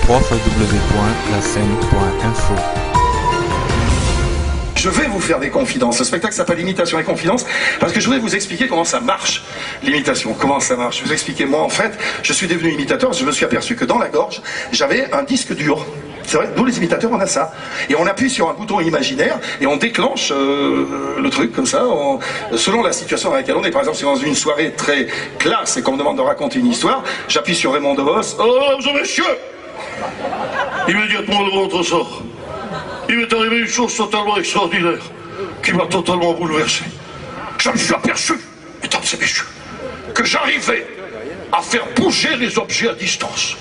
www.lascène.info. Je vais vous faire des confidences. Le spectacle s'appelle Imitation et Confidence parce que je voudrais vous expliquer comment ça marche, l'imitation. Comment ça marche. Je vais vous expliquer. Moi, en fait, je suis devenu imitateur. Je me suis aperçu que dans la gorge, j'avais un disque dur. C'est vrai, nous les imitateurs, on a ça. Et on appuie sur un bouton imaginaire et on déclenche le truc comme ça, selon la situation dans laquelle on est. Par exemple, si dans une soirée très classe et qu'on me demande de raconter une histoire, j'appuie sur Raymond DeVos. Oh, monsieur, immédiatement le ventre sort. Il m'est arrivé une chose totalement extraordinaire qui m'a totalement bouleversé. Je me suis aperçu, mesdames et messieurs, que j'arrivais à faire bouger les objets à distance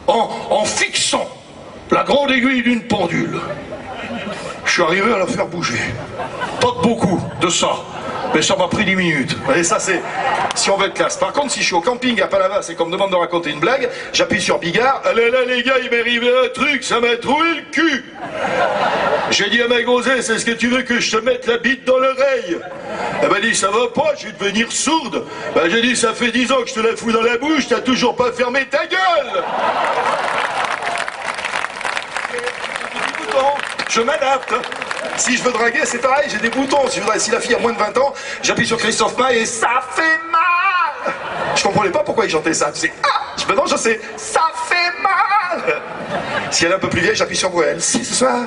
en fixant la grande aiguille d'une pendule. Je suis arrivé à la faire bouger. Pas de beaucoup de ça, mais ça m'a pris 10 minutes. Et ça, c'est si on veut être classe. Par contre, si je suis au camping à Palavas et qu'on me demande de raconter une blague, j'appuie sur Bigard. Allez là, les gars, il m'est arrivé un truc, ça m'a troué le cul. J'ai dit à ma gonzesse, est-ce que tu veux que je te mette la bite dans l'oreille? Elle m'a dit, ça va pas, je vais devenir sourde. Ben, j'ai dit, ça fait 10 ans que je te la fous dans la bouche, t'as toujours pas fermé ta gueule. Je m'adapte. Si je veux draguer, c'est pareil, j'ai des boutons. Si la fille a moins de 20 ans, j'appuie sur Christophe Maé et ça fait mal. Je comprenais pas pourquoi il chantait ça. Tu sais, maintenant je sais, ça fait mal. Si elle est un peu plus vieille, j'appuie sur Bruel. Si ce soir,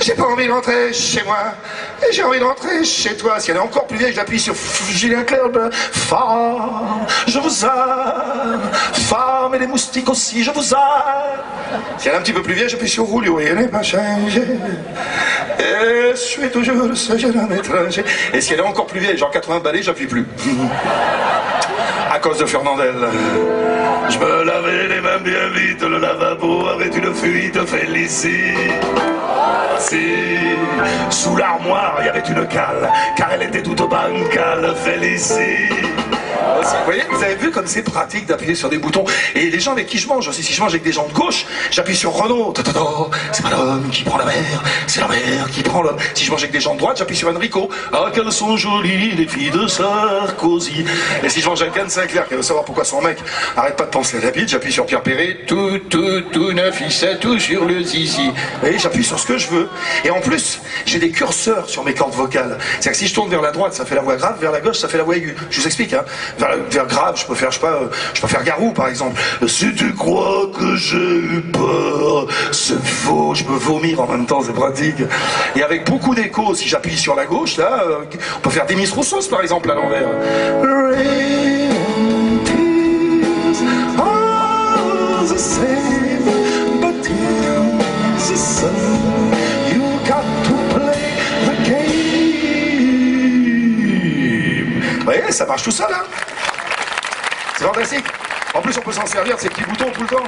j'ai pas envie de rentrer chez moi, et j'ai envie de rentrer chez toi. Si elle est encore plus vieille, j'appuie sur Julien Clerc. Femme, je vous aime. Femme et les moustiques aussi, je vous aime. Si elle est un petit peu plus vieille, j'appuie sur Roulio. Et elle n'est pas changée. Et je suis toujours ce jeune homme étranger. Et si elle est encore plus vieille, genre 80 balais, j'appuie plus. À cause de Fernandel. Je me lavais les mains bien vite, le lavabo avait une fuite félicite. Si, sous l'armoire, il y avait une cale, car elle était toute bancale, félicite. Vous voyez, vous avez vu comme c'est pratique d'appuyer sur des boutons. Et les gens avec qui je mange aussi, si je mange avec des gens de gauche, j'appuie sur Renault. C'est pas l'homme qui prend la mer, c'est la mer qui prend l'homme. Si je mange avec des gens de droite, j'appuie sur Enrico. Ah, qu'elles sont jolies, les filles de Sarkozy. Et si je mange avec Anne Sinclair, qui veut savoir pourquoi son mec arrête pas de penser à la bite, j'appuie sur Pierre Perret. Tout neuf, il sait tout sur le zizi. Vous voyez, j'appuie sur ce que je veux. Et en plus, j'ai des curseurs sur mes cordes vocales. C'est-à-dire que si je tourne vers la droite, ça fait la voix grave, vers la gauche, ça fait la voix aiguë. Je vous explique, hein. Vers grave, je peux faire Garou par exemple. Si tu crois que j'ai eu peur, c'est faux, je peux vomir en même temps, c'est pratique. Et avec beaucoup d'écho, si j'appuie sur la gauche, là, on peut faire Demis Roussos par exemple à l'envers. Vous voyez, ça marche tout seul, hein. C'est fantastique. En plus, on peut s'en servir de ces petits boutons tout le temps.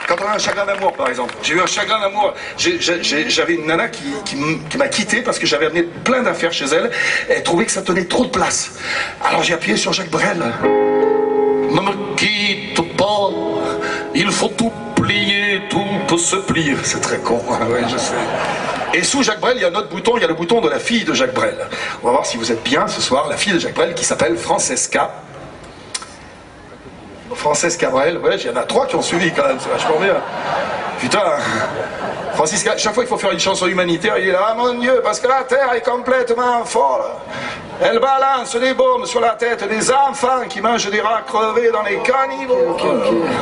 Quand on a un chagrin d'amour, par exemple. J'ai eu un chagrin d'amour. J'avais une nana qui m'a quitté parce que j'avais amené plein d'affaires chez elle. Elle trouvait que ça tenait trop de place. Alors j'ai appuyé sur Jacques Brel. Ne me quitte pas. Il faut tout plier, tout peut se plier. C'est très con, hein, ouais, je sais. Et sous Jacques Brel, il y a un autre bouton, il y a le bouton de la fille de Jacques Brel. On va voir si vous êtes bien ce soir. La fille de Jacques Brel qui s'appelle Francesca. Francesca Brel, ouais, il y en a 3 qui ont suivi quand même, c'est vachement bien. Putain, Francisca, chaque fois qu'il faut faire une chanson humanitaire, il est là, ah mon Dieu, parce que la terre est complètement folle. Elle balance des bombes sur la tête des enfants qui mangent des rats crevés dans les caniveaux.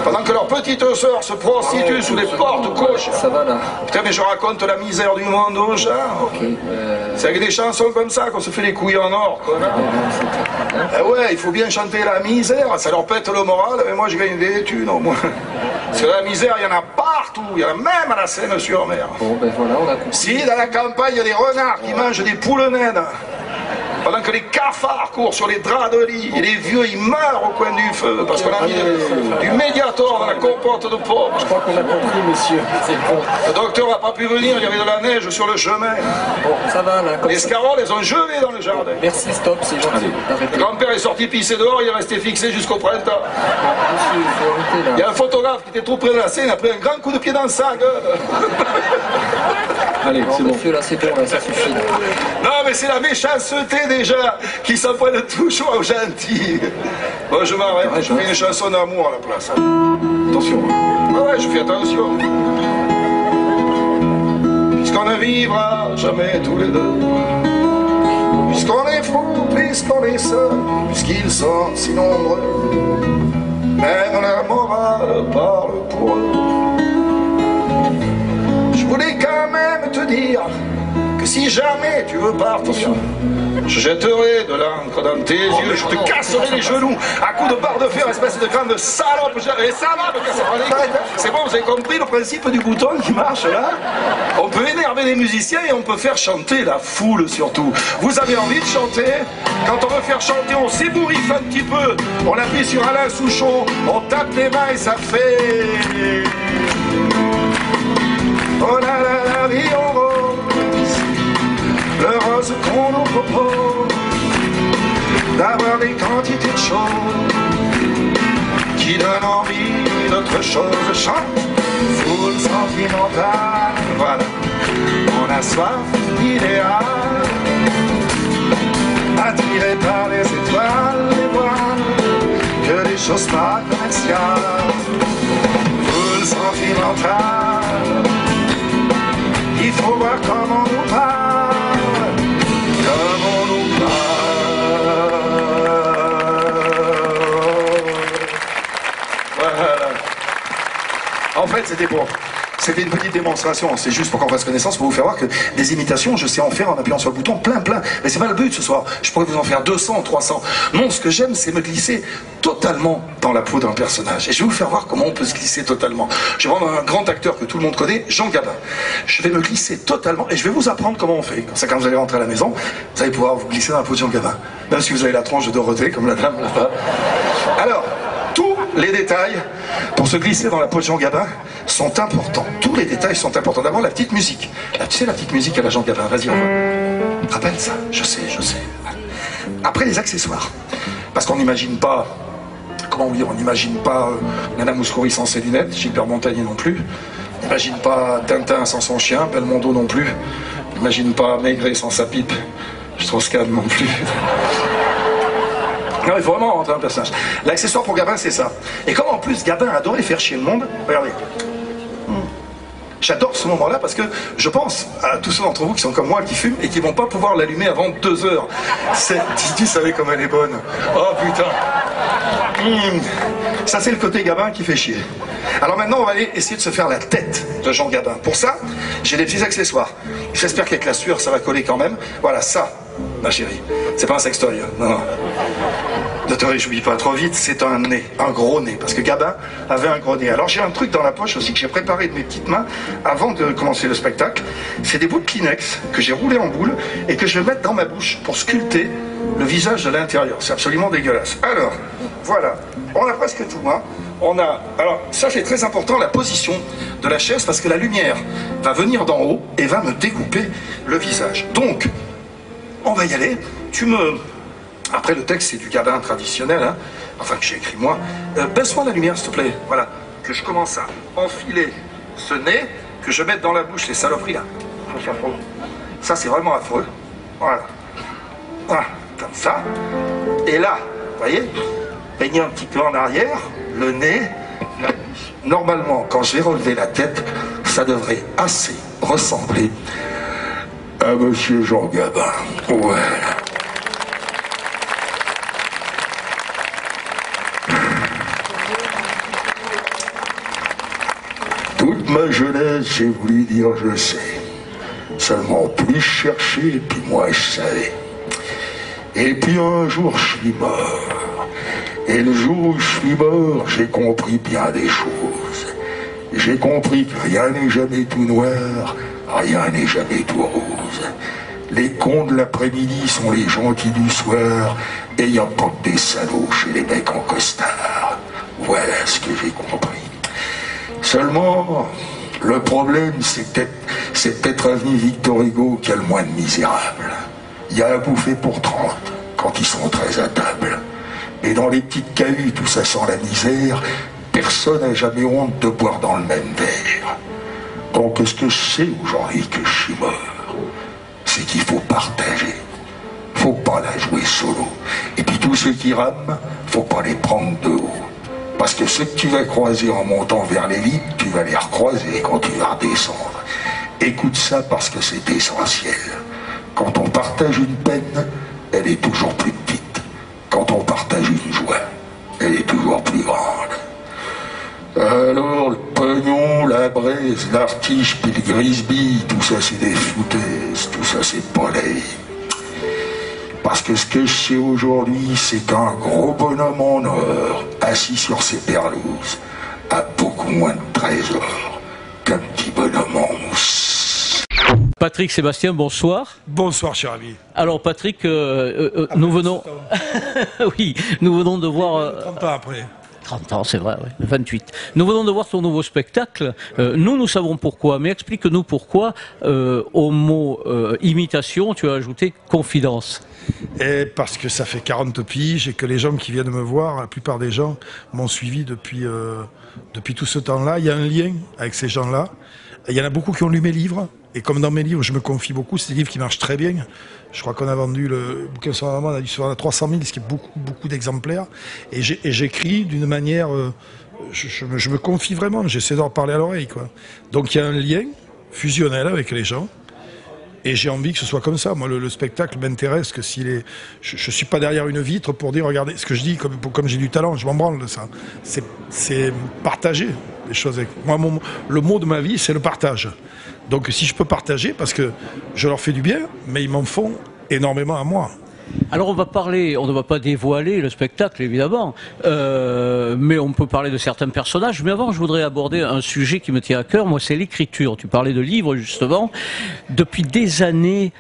Pendant que leur petite sœur se prostitue sous les portes gauches. Ça va là. Putain, mais je raconte la misère du monde aux gens. C'est avec des chansons comme ça qu'on se fait les couilles en or, quoi. Eh ouais, il faut bien chanter la misère, ça leur pète le moral, mais moi je gagne des thunes au moins. Parce que la misère, il y en a partout, il y en a même à la Seine-sur-Mer. Bon, ben voilà, on a compris. Si, dans la campagne, il y a des renards qui mangent des poules naines. Pendant que les cafards courent sur les draps de lit et les vieux ils meurent au coin du feu parce qu'on a mis du Mediator dans la compote de pomme. Je crois qu'on a compris, monsieur. C'est bon. Le docteur n'a pas pu venir, il y avait de la neige sur le chemin. Bon, ça va là. Les scarroles, elles ont gelé dans le jardin. Merci, stop, c'est gentil. Le grand-père est sorti pisser dehors, il est resté fixé jusqu'au printemps. Monsieur, il faut arrêter là. Il y a un photographe qui était trop près de la scène, il a pris un grand coup de pied dans sa gueule. Allez, c'est bon. Monsieur, là, c'est bon, là, ça suffit. Là. Non, mais c'est la méchanceté déjà qui s'en prenne toujours aux gentils. Bon, je m'arrête, je fais une chanson d'amour à la place. Attention. Ah ouais, je fais attention. Puisqu'on ne vivra jamais tous les deux. Puisqu'on est fou, puisqu'on est seul, puisqu'ils sont si nombreux. Même la morale parle pour eux. Je voulais quand même te dire que si jamais tu veux partir, je jetterai de l'encre dans tes yeux, je te casserai les genoux à coups de barre de fer, espèce de grande salope. Et ça va me casser. C'est bon, vous avez compris le principe du bouton qui marche là? On peut énerver les musiciens et on peut faire chanter la foule surtout. Vous avez envie de chanter? Quand on veut faire chanter, on s'ébouriffe un petit peu, on appuie sur Alain Souchon, on tape les mains et ça fait... Oh là là, la vie en rose, le rose qu'on nous propose, d'avoir des quantités de choses qui donnent envie d'autre chose. Chante, foule sentimentale, voilà, on a soif d'idéal, attiré par les étoiles, les voiles, que les choses pas commerciales. Foule sentimentale, il faut voir comment on nous parle, comment on nous parle. Voilà. En fait, c'était pour... C'était une petite démonstration, c'est juste pour qu'on fasse connaissance, pour vous faire voir que des imitations, je sais en faire en appuyant sur le bouton plein. Mais c'est pas le but ce soir, je pourrais vous en faire 200, 300. Non, ce que j'aime, c'est me glisser totalement dans la peau d'un personnage. Et je vais vous faire voir comment on peut se glisser totalement. Je vais prendre un grand acteur que tout le monde connaît, Jean Gabin. Je vais me glisser totalement et je vais vous apprendre comment on fait. Comme ça, quand vous allez rentrer à la maison, vous allez pouvoir vous glisser dans la peau de Jean Gabin. Même si vous avez la tronche de Dorothée, comme la dame là-bas. Alors, tous les détails pour se glisser dans la peau de Jean Gabin sont importants. Tous les détails sont importants. D'abord, la petite musique. Là, tu sais, la petite musique à la Jean Gabin. Vas-y, on va. Rappelle ça. Je sais. Après, les accessoires. Parce qu'on n'imagine pas... Comment dire? On n'imagine pas Nana Mouskouri sans ses lunettes, Gilbert Montagnier non plus. On n'imagine pas Tintin sans son chien, Belmondo non plus. On n'imagine pas Maigret sans sa pipe, Strauss-Kahn non plus. Non, il faut vraiment rentrer dans le personnage. L'accessoire pour Gabin, c'est ça. Et comme en plus Gabin adorait faire chier le monde, regardez. J'adore ce moment-là parce que je pense à tous ceux d'entre vous qui sont comme moi, qui fument et qui vont pas pouvoir l'allumer avant 2 heures. Tu savais comme elle est bonne. Oh putain. Ça, c'est le côté Gabin qui fait chier. Alors maintenant, on va aller essayer de se faire la tête de Jean Gabin. Pour ça, j'ai des petits accessoires. J'espère qu'avec la sueur, ça va coller quand même. Voilà, ça, ma chérie. C'est pas un sextoy. Non. Ne te réjouis pas trop vite, c'est un nez, un gros nez, parce que Gabin avait un gros nez. Alors j'ai un truc dans la poche aussi que j'ai préparé de mes petites mains avant de commencer le spectacle. C'est des bouts de Kleenex que j'ai roulés en boule et que je vais mettre dans ma bouche pour sculpter le visage de l'intérieur. C'est absolument dégueulasse. Alors, voilà, on a presque tout, hein. On a, alors ça c'est très important, la position de la chaise, parce que la lumière va venir d'en haut et va me découper le visage. Donc, on va y aller. Après, le texte, c'est du Gabin traditionnel, hein, enfin que j'ai écrit moi. Baisse-moi la lumière, s'il te plaît. Voilà, que je commence à enfiler ce nez, que je mette dans la bouche les saloperies, là. Ça, c'est vraiment affreux. Voilà. Voilà, comme ça. Et là, vous voyez, peignez un petit peu en arrière, le nez, la bouche. Normalement, quand je vais relever la tête, ça devrait assez ressembler à Monsieur Jean Gabin. Voilà. Toute ma jeunesse, j'ai voulu dire je sais. Seulement plus je cherchais, et puis moi je savais. Et puis un jour je suis mort. Et le jour où je suis mort, j'ai compris bien des choses. J'ai compris que rien n'est jamais tout noir, rien n'est jamais tout rose. Les cons de l'après-midi sont les gentils du soir, et il n'y a pas que des salauds chez les mecs en costard. Voilà ce que j'ai compris. Seulement, le problème, c'est peut-être avenue Victor Hugo qui a le moins de misérables. Il y a à bouffer pour 30 quand ils sont 13 à table. Et dans les petites cahutes où ça sent la misère, personne n'a jamais honte de boire dans le même verre. Donc, ce que je sais aujourd'hui que je suis mort, c'est qu'il faut partager. Il faut pas la jouer solo. Et puis tous ceux qui rament, faut pas les prendre de haut. Parce que ceux que tu vas croiser en montant vers l'élite, tu vas les recroiser quand tu vas redescendre. Écoute ça parce que c'est essentiel. Quand on partage une peine, elle est toujours plus petite. Quand on partage une joie, elle est toujours plus grande. Alors, le pognon, la braise, l'artiche, puis le grisby, tout ça c'est des foutaises, tout ça c'est pas la vie. Parce que ce que je sais aujourd'hui, c'est qu'un gros bonhomme en or, assis sur ses perlouses, a beaucoup moins de trésors qu'un petit bonhomme en mousse. Patrick Sébastien, bonsoir. Bonsoir, cher ami. Alors Patrick, nous venons... oui, nous venons de voir... 30 ans après. 30 ans, c'est vrai, ouais, 28. Nous venons de voir ton nouveau spectacle. Nous savons pourquoi, mais explique-nous pourquoi au mot imitation, tu as ajouté confidence. Et parce que ça fait 40 piges et que les gens qui viennent me voir, la plupart des gens m'ont suivi depuis tout ce temps-là. Il y a un lien avec ces gens-là. Il y en a beaucoup qui ont lu mes livres. Et comme dans mes livres, je me confie beaucoup, c'est des livres qui marchent très bien. Je crois qu'on a vendu le bouquin sur la maman, on a dû se vendre à 300 000, ce qui est beaucoup d'exemplaires. Et j'écris d'une manière... je me confie vraiment, j'essaie de leur parler à l'oreille, quoi. Donc il y a un lien fusionnel avec les gens. Et j'ai envie que ce soit comme ça. Moi, le spectacle m'intéresse que s'il est... Je suis pas derrière une vitre pour dire, regardez, ce que je dis, comme j'ai du talent, je m'en branle de ça. C'est partager les choses avec... Moi, le mot de ma vie, c'est le partage. Donc si je peux partager, parce que je leur fais du bien, mais ils m'en font énormément à moi. Alors on va parler, on ne va pas dévoiler le spectacle évidemment, mais on peut parler de certains personnages. Mais avant, je voudrais aborder un sujet qui me tient à cœur, moi c'est l'écriture. Tu parlais de livres justement. Depuis des années,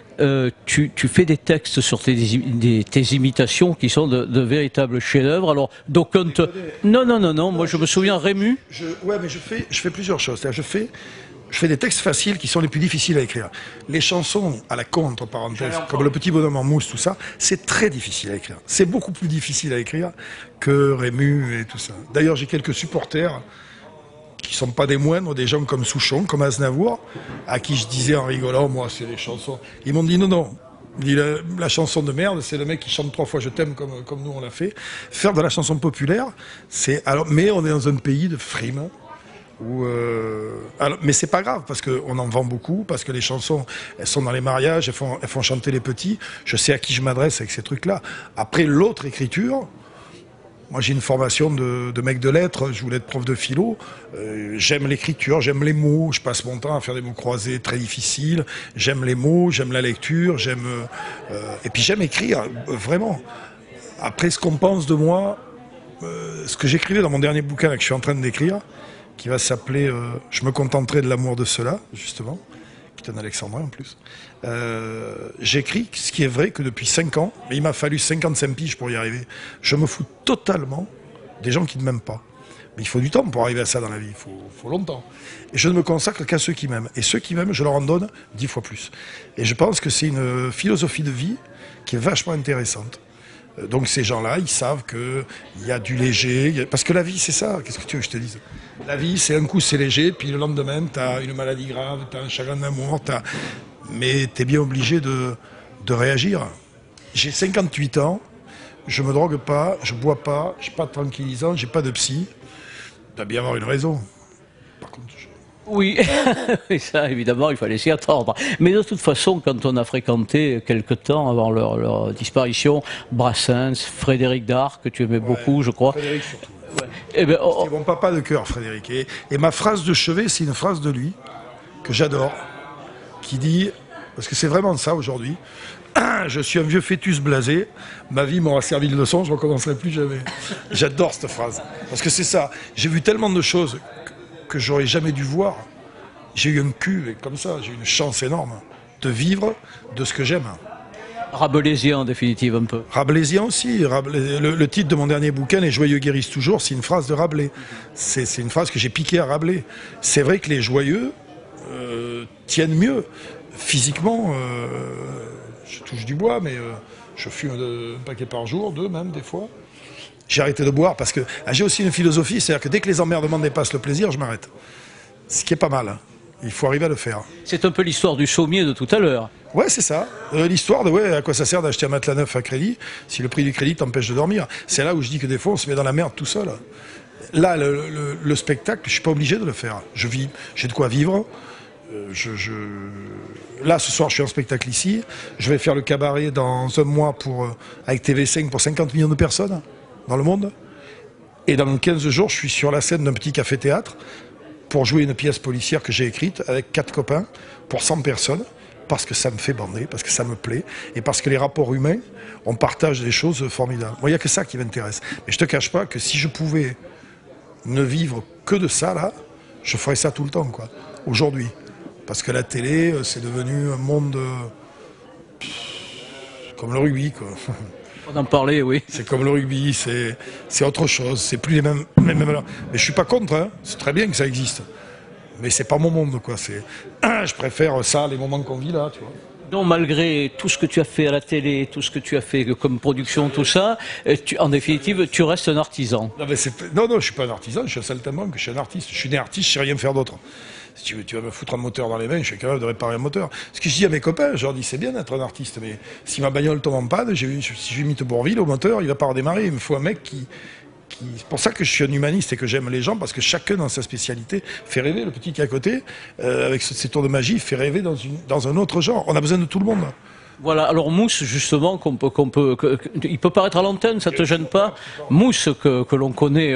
tu fais des textes sur tes imitations qui sont de véritables chefs-d'œuvre. Alors d'aucuns te... Non, moi je me souviens Rému. Ouais, mais je fais plusieurs choses. Je fais des textes faciles qui sont les plus difficiles à écrire. Les chansons à la con, entre parenthèses, comme Le Petit Bonhomme en mousse, tout ça, c'est très difficile à écrire. C'est beaucoup plus difficile à écrire que Rému et tout ça. D'ailleurs, j'ai quelques supporters qui sont pas des moindres, des gens comme Souchon, comme Aznavour, à qui je disais en rigolant, moi, c'est les chansons. Ils m'ont dit non. La chanson de merde, c'est le mec qui chante 3 fois je t'aime comme nous on l'a fait. Faire de la chanson populaire, mais on est dans un pays de frimes. Mais c'est pas grave parce qu'on en vend beaucoup, parce que les chansons elles sont dans les mariages, elles font chanter les petits. Je sais à qui je m'adresse avec ces trucs-là. Après l'autre écriture, moi j'ai une formation de mec de lettres, je voulais être prof de philo. J'aime l'écriture, j'aime les mots, je passe mon temps à faire des mots croisés très difficiles. J'aime les mots, j'aime la lecture, et puis j'aime écrire vraiment. Après ce qu'on pense de moi, ce que j'écrivais dans mon dernier bouquin là, que je suis en train d'écrire, qui va s'appeler « Je me contenterai de l'amour de cela », justement, qui est un alexandrin en plus. J'écris ce qui est vrai que depuis 5 ans, mais il m'a fallu 55 piges pour y arriver, je me fous totalement des gens qui ne m'aiment pas. Mais il faut du temps pour arriver à ça dans la vie, il faut longtemps. Et je ne me consacre qu'à ceux qui m'aiment. Et ceux qui m'aiment, je leur en donne 10 fois plus. Et je pense que c'est une philosophie de vie qui est vachement intéressante. Donc ces gens-là, ils savent qu'il y a du léger, parce que la vie c'est ça, qu'est-ce que tu veux que je te dise? La vie c'est un coup c'est léger, puis le lendemain t'as une maladie grave, t'as un chagrin d'amour, mais t'es bien obligé de réagir. J'ai 58 ans, je me drogue pas, je bois pas, j'ai pas de tranquillisant, j'ai pas de psy. Il doit bien avoir une raison. Par contre, Oui, ça évidemment, il fallait s'y attendre. Mais de toute façon, quand on a fréquenté quelque temps avant leur disparition, Brassens, Frédéric Dard, que tu aimais beaucoup, je crois. Frédéric surtout. Ouais. Eh ben, C'est mon papa de cœur, Frédéric. Et ma phrase de chevet, c'est une phrase de lui, que j'adore, qui dit, parce que c'est vraiment ça aujourd'hui, je suis un vieux fœtus blasé, ma vie m'aura servi de leçon, je ne recommencerai plus jamais. J'adore cette phrase, parce que c'est ça. J'ai vu tellement de choses que j'aurais jamais dû voir. J'ai eu un cul, et comme ça, j'ai eu une chance énorme de vivre de ce que j'aime. Rabelaisien en définitive un peu. Rabelaisien aussi. Le titre de mon dernier bouquin, Les joyeux guérissent toujours, c'est une phrase de Rabelais. C'est une phrase que j'ai piquée à Rabelais. C'est vrai que les joyeux tiennent mieux. Physiquement, je touche du bois, mais je fume un paquet par jour, 2 même des fois. J'ai arrêté de boire parce que j'ai aussi une philosophie, c'est-à-dire que dès que les emmerdements dépassent le plaisir, je m'arrête. Ce qui est pas mal. Il faut arriver à le faire. C'est un peu l'histoire du sommier de tout à l'heure. Ouais, c'est ça. L'histoire de à quoi ça sert d'acheter un matelas neuf à crédit si le prix du crédit t'empêche de dormir. C'est là où je dis que des fois on se met dans la merde tout seul. Là, le spectacle, je suis pas obligé de le faire. Je vis, j'ai de quoi vivre. Là, ce soir, je suis en spectacle ici. Je vais faire le cabaret dans un mois avec TV5 pour 50 millions de personnes dans le monde. Et dans 15 jours, je suis sur la scène d'un petit café-théâtre pour jouer une pièce policière que j'ai écrite avec 4 copains pour 100 personnes. Parce que ça me fait bander, parce que ça me plaît, et parce que les rapports humains, on partage des choses formidables. Moi, il n'y a que ça qui m'intéresse. Mais je te cache pas que si je pouvais ne vivre que de ça, là, je ferais ça tout le temps, quoi. Aujourd'hui. Parce que la télé, c'est devenu un monde comme le rugby, quoi. On en parlait, oui. C'est comme le rugby, c'est autre chose, c'est plus les mêmes valeurs. Mais je suis pas contre, hein. C'est très bien que ça existe. Mais c'est pas mon monde, quoi. Je préfère ça, les moments qu'on vit là, tu vois. Donc malgré tout ce que tu as fait à la télé, tout ce que tu as fait comme production, tout ça, en définitive, tu restes un artisan. Non, je suis pas un artisan, je suis un saltimbanque, je suis un artiste. Je suis né artiste, je sais rien faire d'autre. Si tu vas me foutre un moteur dans les mains, je suis capable de réparer un moteur. Ce que je dis à mes copains, je leur dis, c'est bien d'être un artiste, mais si ma bagnole tombe en panne, si j'imite Bourvil au moteur, il va pas redémarrer. Il me faut un mec qui... C'est pour ça que je suis un humaniste et que j'aime les gens, parce que chacun dans sa spécialité fait rêver. Le petit qui est à côté, avec ses tours de magie, fait rêver dans un autre genre. On a besoin de tout le monde. Voilà, alors Mousse, justement, il peut paraître à l'antenne, ça te gêne pas? Mousse, que l'on connaît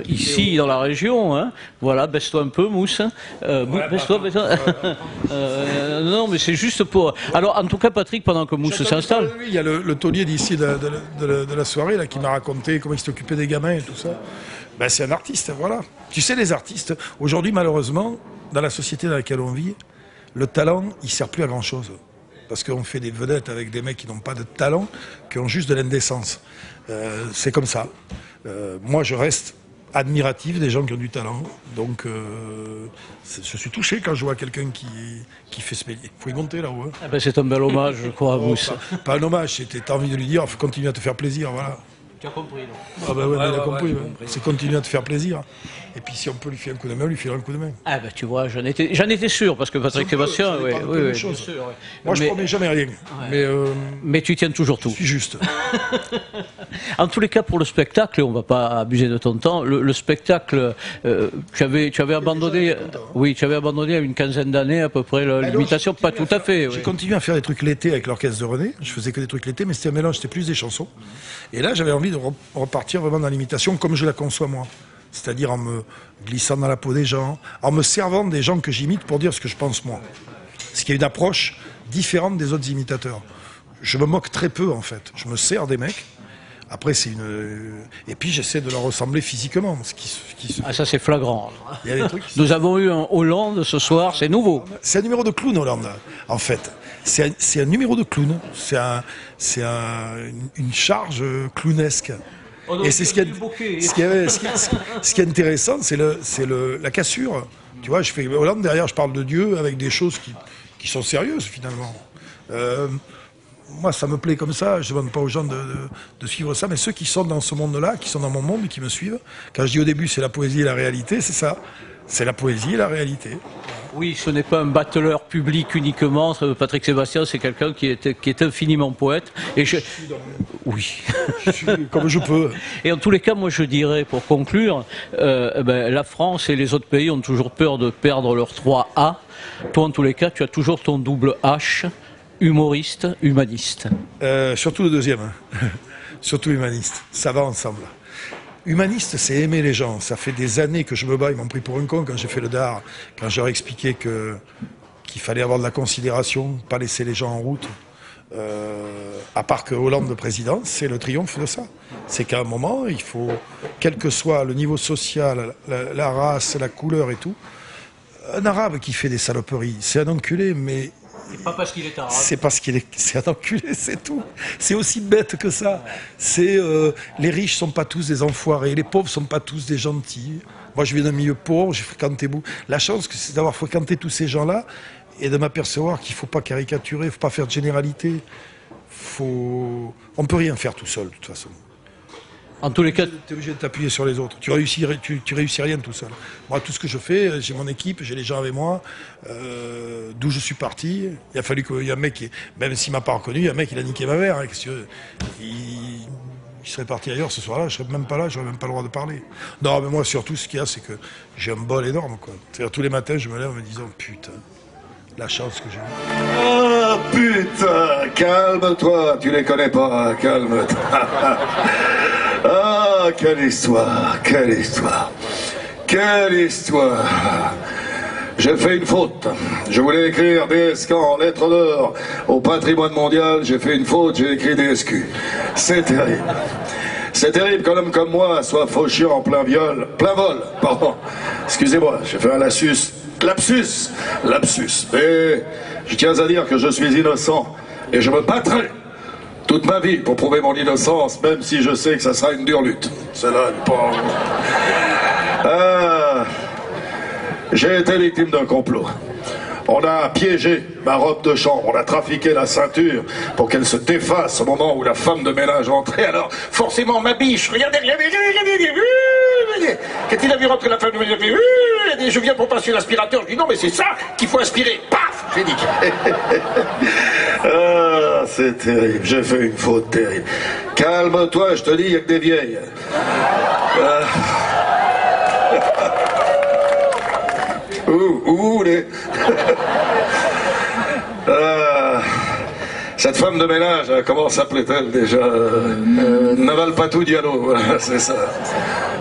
ici, dans la région, hein. Voilà, baisse-toi un peu, Mousse. Baisse-toi. Non, mais c'est juste pour... Alors, en tout cas, Patrick, pendant que Mousse s'installe... Oui, il y a le taulier d'ici de la soirée, là, qui m'a raconté comment il s'est occupé des gamins et tout ça. Ben, c'est un artiste, voilà. Tu sais, les artistes, aujourd'hui, malheureusement, dans la société dans laquelle on vit, le talent, il sert plus à grand-chose. Parce qu'on fait des vedettes avec des mecs qui n'ont pas de talent, qui ont juste de l'indécence. C'est comme ça. Moi, je reste admiratif des gens qui ont du talent. Donc, je suis touché quand je vois quelqu'un qui fait ce métier. Il faut y monter là-haut. Hein. Ah ben, c'est un bel hommage, je crois, à Mousse. Pas un hommage, t'as envie de lui dire, il faut continuer à te faire plaisir, voilà. Tu as compris, non? Ah ben ouais, il a compris. C'est continuer à te faire plaisir. Et puis si on peut lui faire un coup de main, lui filer un coup de main. Ah ben tu vois, j'en étais sûr, parce que Patrick Sébastien, oui, bien sûr. Ouais. Moi je promets jamais rien. Ouais. Mais tu tiens toujours tout. Je suis juste. En tous les cas, pour le spectacle, et on ne va pas abuser de ton temps, le spectacle, tu avais abandonné, oui, tu avais abandonné à une quinzaine d'années à peu près l'imitation, pas tout à fait. J'ai continué à faire des trucs l'été avec l'orchestre de René, je faisais que des trucs l'été, mais c'était un mélange, c'était plus des chansons. Et là j'avais envie de repartir vraiment dans l'imitation comme je la conçois moi. C'est-à-dire en me glissant dans la peau des gens, en me servant des gens que j'imite pour dire ce que je pense moi. Ce qui est une approche différente des autres imitateurs. Je me moque très peu en fait. Je me sers des mecs. Après c'est une... Et puis j'essaie de leur ressembler physiquement. Ah ça c'est flagrant. Il y a des trucs Nous avons eu un Hollande ce soir, c'est nouveau. C'est un numéro de clown Hollande, en fait. C'est un numéro de clown. C'est une charge clownesque. Et c'est ce qui est intéressant, c'est la cassure. Tu vois, je fais Hollande, derrière je parle de Dieu avec des choses qui sont sérieuses finalement. Moi ça me plaît comme ça, je ne demande pas aux gens de suivre ça, mais ceux qui sont dans ce monde-là, qui sont dans mon monde, qui me suivent, quand je dis au début c'est la poésie et la réalité, c'est ça. C'est la poésie et la réalité. Oui, ce n'est pas un battleur public uniquement. Patrick Sébastien, c'est quelqu'un qui est infiniment poète. Et oui. Je suis comme je peux. Et en tous les cas, moi je dirais, pour conclure, la France et les autres pays ont toujours peur de perdre leurs 3 A. Toi, en tous les cas, tu as toujours ton double H, humoriste, humaniste. Surtout le deuxième. Surtout humaniste. Ça va ensemble. Humaniste, c'est aimer les gens. Ça fait des années que je me bats. Ils m'ont pris pour un con quand j'ai fait le DAR, quand je leur ai expliqué qu'il fallait avoir de la considération, pas laisser les gens en route. À part que Hollande de président, c'est le triomphe de ça. C'est qu'à un moment, il faut, quel que soit le niveau social, la race, la couleur et tout, un arabe qui fait des saloperies, c'est un enculé, mais... C'est pas parce qu'il est arabe. C'est parce c'est un enculé, c'est tout. C'est aussi bête que ça. Les riches sont pas tous des enfoirés, les pauvres sont pas tous des gentils. Moi, je viens d'un milieu pauvre, j'ai fréquenté beaucoup. La chance, c'est d'avoir fréquenté tous ces gens-là et de m'apercevoir qu'il faut pas caricaturer, il faut pas faire de généralité. On peut rien faire tout seul, de toute façon. En tous les cas, tu es obligé de t'appuyer sur les autres. Tu réussis rien tout seul. Moi, tout ce que je fais, j'ai mon équipe, j'ai les gens avec moi. D'où je suis parti, il a fallu qu'il y ait un mec qui, même s'il m'a pas reconnu, il y a un mec qui a niqué ma mère. Hein, il serait parti ailleurs ce soir-là, je serais même pas là, j'aurais même pas le droit de parler. Non, mais moi surtout, ce qu'il y a, c'est que j'ai un bol énorme, quoi. C'est-à-dire tous les matins, je me lève en me disant putain, la chance que j'ai eue. Ah putain, calme-toi, tu les connais pas, calme-toi. Ah, quelle histoire, quelle histoire, quelle histoire. J'ai fait une faute. Je voulais écrire DSK en lettres d'or au patrimoine mondial. J'ai fait une faute, j'ai écrit DSQ. C'est terrible. C'est terrible qu'un homme comme moi soit fauché en plein vol, pardon. Excusez-moi, j'ai fait un lapsus. Et je tiens à dire que je suis innocent et je me battrai toute ma vie pour prouver mon innocence, même si je sais que ça sera une dure lutte. C'est là le pauvre. J'ai été victime d'un complot. On a piégé ma robe de chambre, on a trafiqué la ceinture pour qu'elle se défasse au moment où la femme de ménage entrait. Alors, forcément, ma biche, regardez, quand il a vu rentrer la femme de ménage, il dit, je viens pour passer l'aspirateur. Je dis, non, mais c'est ça qu'il faut aspirer. Paf, j'ai dit. Ah, c'est terrible, j'ai fait une faute terrible. Calme-toi, je te dis, il n'y a que des vieilles. Cette femme de ménage, comment s'appelait-elle déjà Navalpatou Diallo, voilà, c'est ça.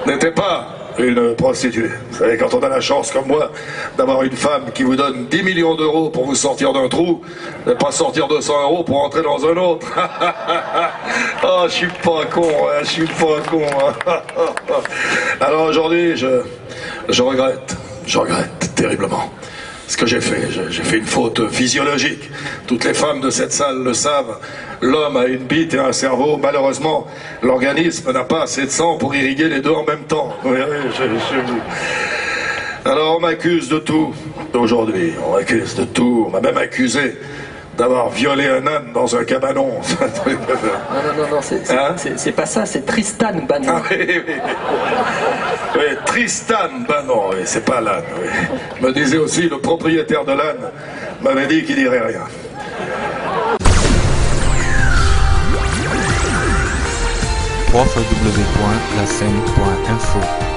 N'était pas une prostituée. Vous savez, quand on a la chance, comme moi, d'avoir une femme qui vous donne 10 millions d'euros pour vous sortir d'un trou, ne pas sortir 200 euros pour entrer dans un autre. Oh, je suis pas con, hein, je suis pas con. Hein. Alors aujourd'hui, je regrette terriblement ce que j'ai fait. J'ai fait une faute physiologique. Toutes les femmes de cette salle le savent. L'homme a une bite et un cerveau. Malheureusement, l'organisme n'a pas assez de sang pour irriguer les deux en même temps. Oui, alors on m'accuse de tout aujourd'hui. On m'accuse de tout. On m'a même accusé d'avoir violé un âne dans un cabanon. Non, c'est pas ça, c'est Tristan Bannon. Ah, oui, Tristan Bannon, oui, c'est pas l'âne. Oui. Je me disais aussi, le propriétaire de l'âne m'avait dit qu'il dirait rien. www.lascène.info